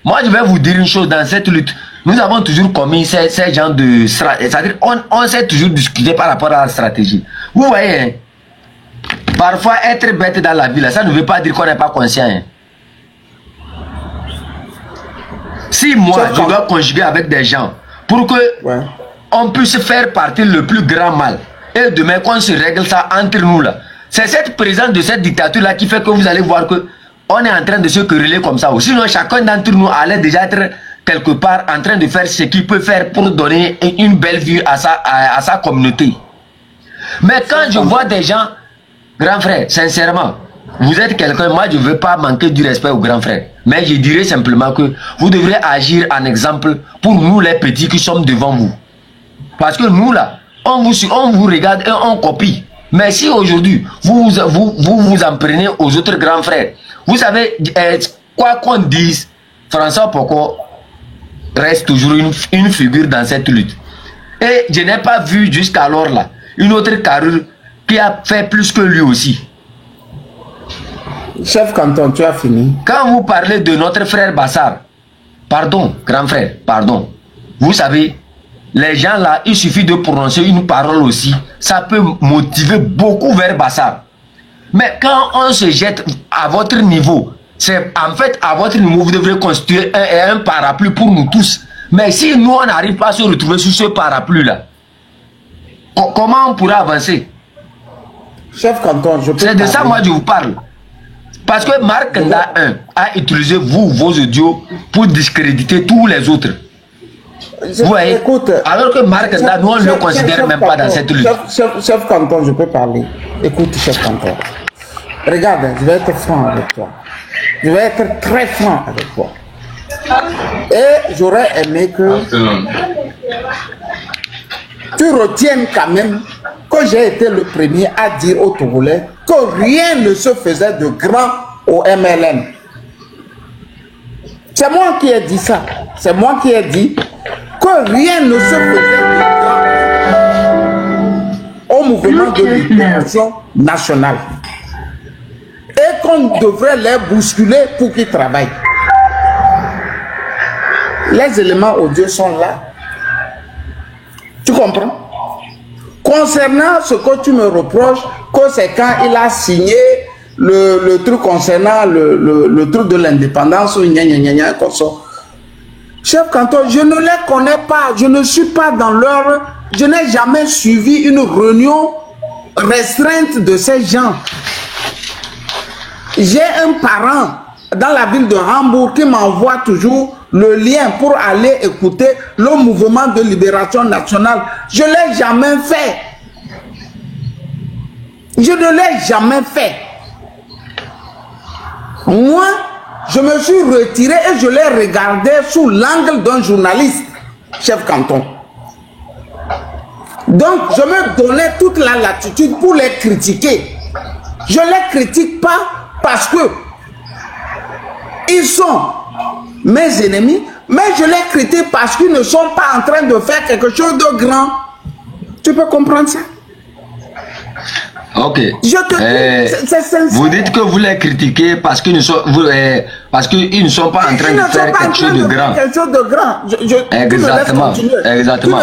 Moi, je vais vous dire une chose dans cette lutte. Nous avons toujours commis ces genres de... C'est-à-dire, on s'est toujours discuté par rapport à la stratégie. Vous voyez, hein, parfois, être bête dans la vie, là, ça ne veut pas dire qu'on n'est pas conscient. Hein. Si moi, je dois conjuguer avec des gens pour que on puisse faire partir le plus grand mal, et demain, qu'on se règle ça entre nous, là. C'est cette présence de cette dictature-là qui fait que vous allez voir que on est en train de se quereller comme ça. Sinon, chacun d'entre nous allait déjà être quelque part en train de faire ce qu'il peut faire pour donner une belle vue à sa communauté. Mais quand je vois des gens, grand frère, sincèrement, vous êtes quelqu'un, moi je ne veux pas manquer du respect au grand frère. Mais je dirais simplement que vous devrez agir en exemple pour nous les petits qui sommes devant vous. Parce que nous là, on vous regarde et on copie. Mais si aujourd'hui, vous en prenez aux autres grands frères, vous savez, quoi qu'on dise, François Poko reste toujours une figure dans cette lutte. Et je n'ai pas vu jusqu'alors là une autre carrure qui a fait plus que lui aussi. Chef Canton, tu as fini. Quand vous parlez de notre frère Bassar, pardon, grand frère, pardon, vous savez, les gens là, il suffit de prononcer une parole aussi, ça peut motiver beaucoup vers Bassar. Mais quand on se jette à votre niveau, c'est en fait à votre niveau, vous devrez constituer un parapluie pour nous tous. Mais si nous, on n'arrive pas à se retrouver sous ce parapluie-là, comment on pourra avancer? Chef Canton, je peux... C'est de ça moi je vous parle. Parce que Marc Nda 1 a utilisé vos audios pour discréditer tous les autres. Vous voyez, écoute, alors que Marc Nda, nous on ne le considère même pas dans cette lutte. Chef Canton, je peux parler. Écoute, chef Canton. Regarde, je vais être franc avec toi. Je vais être très franc avec toi. Et j'aurais aimé que tu retiennes quand même que j'ai été le premier à dire aux Togolais que rien ne se faisait de grand au MLN. C'est moi qui ai dit ça. C'est moi qui ai dit que rien ne se faisait de grand au mouvement de libération nationale. Et qu'on devrait les bousculer pour qu'ils travaillent. Les éléments audio sont là. Tu comprends? Concernant ce que tu me reproches, que c'est quand il a signé le truc concernant le truc de l'indépendance ou gna gna gna gna comme ça. Chef Canton, je ne les connais pas, je ne suis pas dans leur... Je n'ai jamais suivi une réunion restreinte de ces gens. J'ai un parent dans la ville de Hambourg qui m'envoie toujours le lien pour aller écouter le mouvement de libération nationale. Je ne l'ai jamais fait. Je ne l'ai jamais fait. Moi, je me suis retiré et je l'ai regardé sous l'angle d'un journaliste, chef Canton. Donc, je me donnais toute la latitude pour les critiquer. Je ne les critique pas parce que ils sont mes ennemis, mais je les critique parce qu'ils ne sont pas en train de faire quelque chose de grand. Tu peux comprendre ça? Ok. C'est vous dites que vous les critiquez parce qu'ils ne sont, parce qu'ils ne sont pas en train de faire quelque chose de grand. Quelque chose de grand. Exactement. Exactement.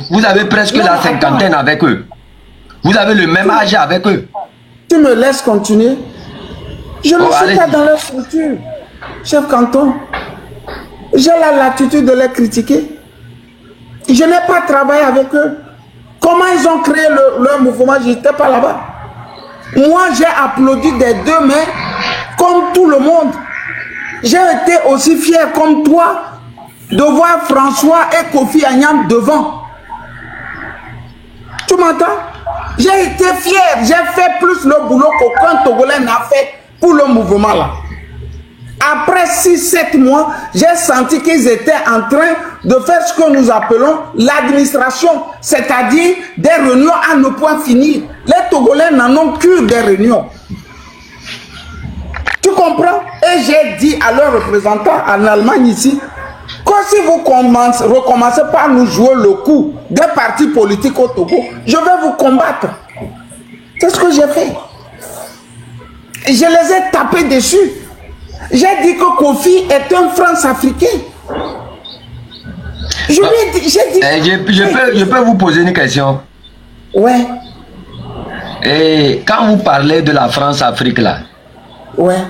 Vous avez presque la cinquantaine avec eux. Vous avez le même âge avec eux. Tu me laisses continuer? Je ne suis pas dans leur structure. Chef Canton, j'ai la latitude de les critiquer. Je n'ai pas travaillé avec eux. Comment ils ont créé leur mouvement? Je n'étais pas là-bas. Moi, j'ai applaudi des deux mains comme tout le monde. J'ai été aussi fier comme toi de voir François et Kofi Annan devant. Tu m'entends? J'ai été fier. J'ai fait plus le boulot qu'aucun Togolais n'a fait pour le mouvement là. Après 6-7 mois, j'ai senti qu'ils étaient en train de faire ce que nous appelons l'administration, c'est-à-dire des réunions à ne point finir. Les Togolais n'en ont que des réunions. Tu comprends? Et j'ai dit à leurs représentants en Allemagne ici, que si vous recommencez par nous jouer le coup des partis politiques au Togo, je vais vous combattre. C'est ce que j'ai fait. Et je les ai tapés dessus. J'ai dit que Kofi est un France-africain. Je lui ai dit, je peux vous poser une question. Ouais. Et quand vous parlez de la France-Afrique là, ouais.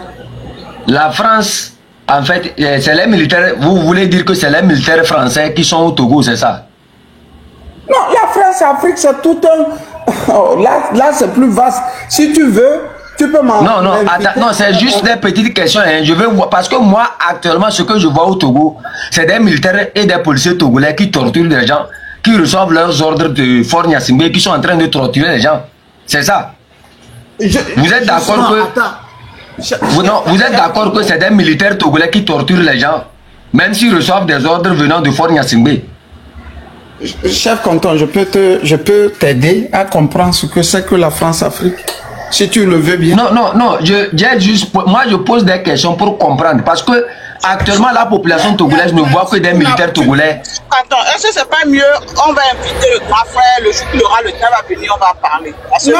La France, en fait, c'est les militaires, vous voulez dire que c'est les militaires français qui sont au Togo, c'est ça? Non, la France-Afrique, c'est tout un... Oh, là c'est plus vaste. Si tu veux, tu peux m'en... Non, attends, non, c'est juste des petites questions. Hein. Je veux voir, parce que moi, actuellement, ce que je vois au Togo, c'est des militaires et des policiers togolais qui torturent des gens, qui reçoivent leurs ordres de Fort Gnassingbé, qui sont en train de torturer les gens. C'est ça? Vous êtes d'accord que... Vous êtes d'accord que c'est des militaires togolais qui torturent les gens, même s'ils reçoivent des ordres venant de Fort Gnassingbé? Chef canton, je peux t'aider à comprendre ce que c'est que la France-Afrique, si tu le veux bien. Non, moi je pose des questions pour comprendre, parce que actuellement la population togolaise ne voit que des militaires togolais. Attends, est-ce que c'est pas mieux, on va inviter le grand frère, le jour qu'il aura le temps va venir, on va parler. Parce que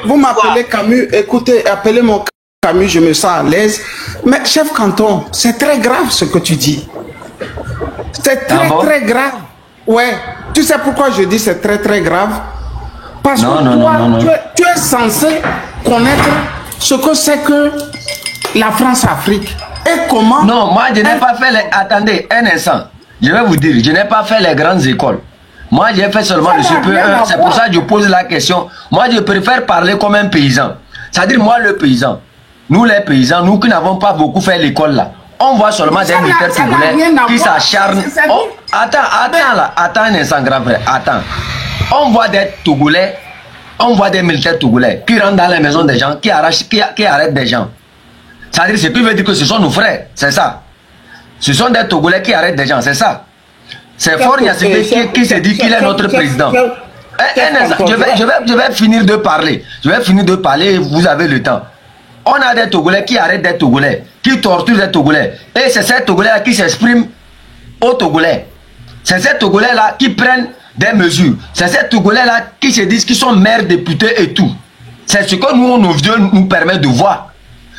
vous m'appelez Camus, écoutez, appelez-moi Camus, je me sens à l'aise. Mais chef canton, c'est très grave ce que tu dis. C'est très grave. Ouais. Tu sais pourquoi je dis c'est très grave? Parce que toi, tu es censé connaître ce que c'est que la France-Afrique. Et comment... Non, moi je n'ai pas fait les... Attendez, un instant. Je vais vous dire, je n'ai pas fait les grandes écoles. Moi j'ai fait seulement le CP1. C'est pour ça que je pose la question. Moi je préfère parler comme un paysan. C'est-à-dire moi le paysan. Nous les paysans, nous qui n'avons pas beaucoup fait l'école là. On voit seulement des militaires togolais qui s'acharnent. Attends un instant, grand frère, attends. On voit des Togolais, on voit des militaires togolais qui rentrent dans les maisons des gens, qui arrêtent des gens. C'est-à-dire, ce qui veut dire que ce sont nos frères, c'est ça. Ce sont des Togolais qui arrêtent des gens, c'est ça. C'est Fort Gnassingbé qui se dit qu'il est notre président. Je vais finir de parler. Je vais finir de parler, vous avez le temps. On a des Togolais qui arrêtent des Togolais, qui torturent des Togolais. Et c'est ces Togolais-là qui s'expriment aux Togolais. C'est ces Togolais-là qui prennent des mesures. C'est ces Togolais-là qui se disent qu'ils sont maires, députés et tout. C'est ce que nous, nos vieux, nous permettent de voir.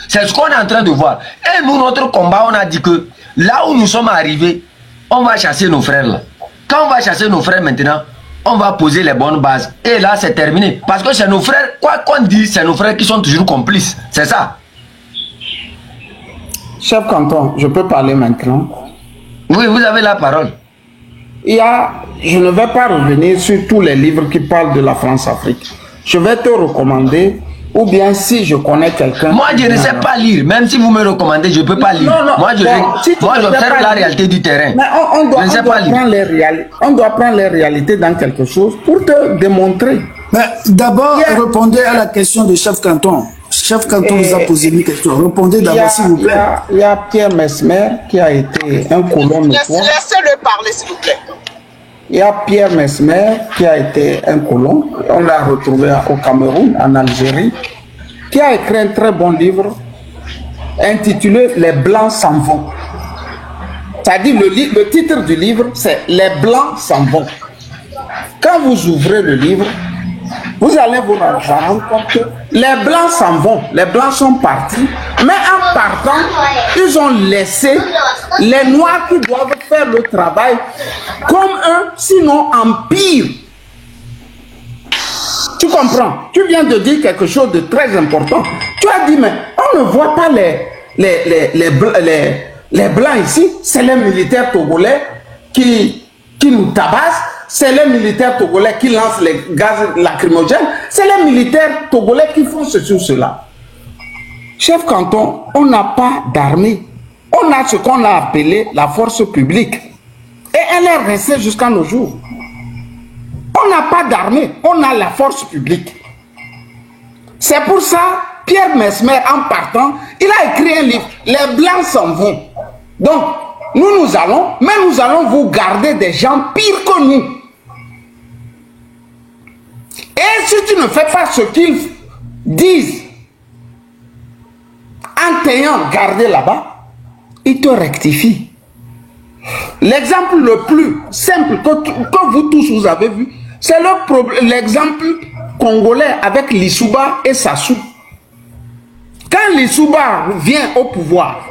C'est ce qu'on est en train de voir. Et nous, notre combat, on a dit que là où nous sommes arrivés, on va chasser nos frères là. Quand on va chasser nos frères maintenant, on va poser les bonnes bases. Et là, c'est terminé. Parce que c'est nos frères, quoi qu'on dise, c'est nos frères qui sont toujours complices. C'est ça. Chef canton, je peux parler maintenant? Oui, vous avez la parole. Je ne vais pas revenir sur tous les livres qui parlent de la France-Afrique. Je vais te recommander, ou bien si je connais quelqu'un... Moi, je ne sais pas lire. Même si vous me recommandez, je ne peux pas lire. Non, moi, j'observe la réalité du terrain. Mais on doit prendre les réalités dans quelque chose pour te démontrer. D'abord, répondez à la question de chef canton. Chef canton vous a posé une question. Répondez d'abord, s'il vous plaît. Il y a Pierre Mesmer qui a été un colon notoire. Laissez-le parler, s'il vous plaît. Il y a Pierre Mesmer qui a été un colon. On l'a retrouvé au Cameroun, en Algérie, qui a écrit un très bon livre intitulé « Les Blancs s'en vont ». C'est-à-dire, le titre du livre, c'est « Les Blancs s'en vont ». Quand vous ouvrez le livre, vous allez vous rendre compte que les Blancs s'en vont, les Blancs sont partis, mais en partant, ils ont laissé les Noirs qui doivent faire le travail comme eux, sinon en pire. Tu comprends? Tu viens de dire quelque chose de très important. Tu as dit, mais on ne voit pas les Blancs ici, c'est les militaires togolais qui nous tabassent. C'est les militaires togolais qui lancent les gaz lacrymogènes. C'est les militaires togolais qui font ceci ou cela. Chef canton, on n'a pas d'armée. On a ce qu'on a appelé la force publique. Et elle est restée jusqu'à nos jours. On n'a pas d'armée. On a la force publique. C'est pour ça Pierre Mesmer, en partant, il a écrit un livre. Les Blancs s'en vont. Donc, nous allons, mais nous allons vous garder des gens pires que nous. Et si tu ne fais pas ce qu'ils disent, en t'ayant gardé là-bas, ils te rectifient. L'exemple le plus simple que vous tous vous avez vu, c'est l'exemple congolais avec Lissouba et Sassou. Quand Lissouba vient au pouvoir,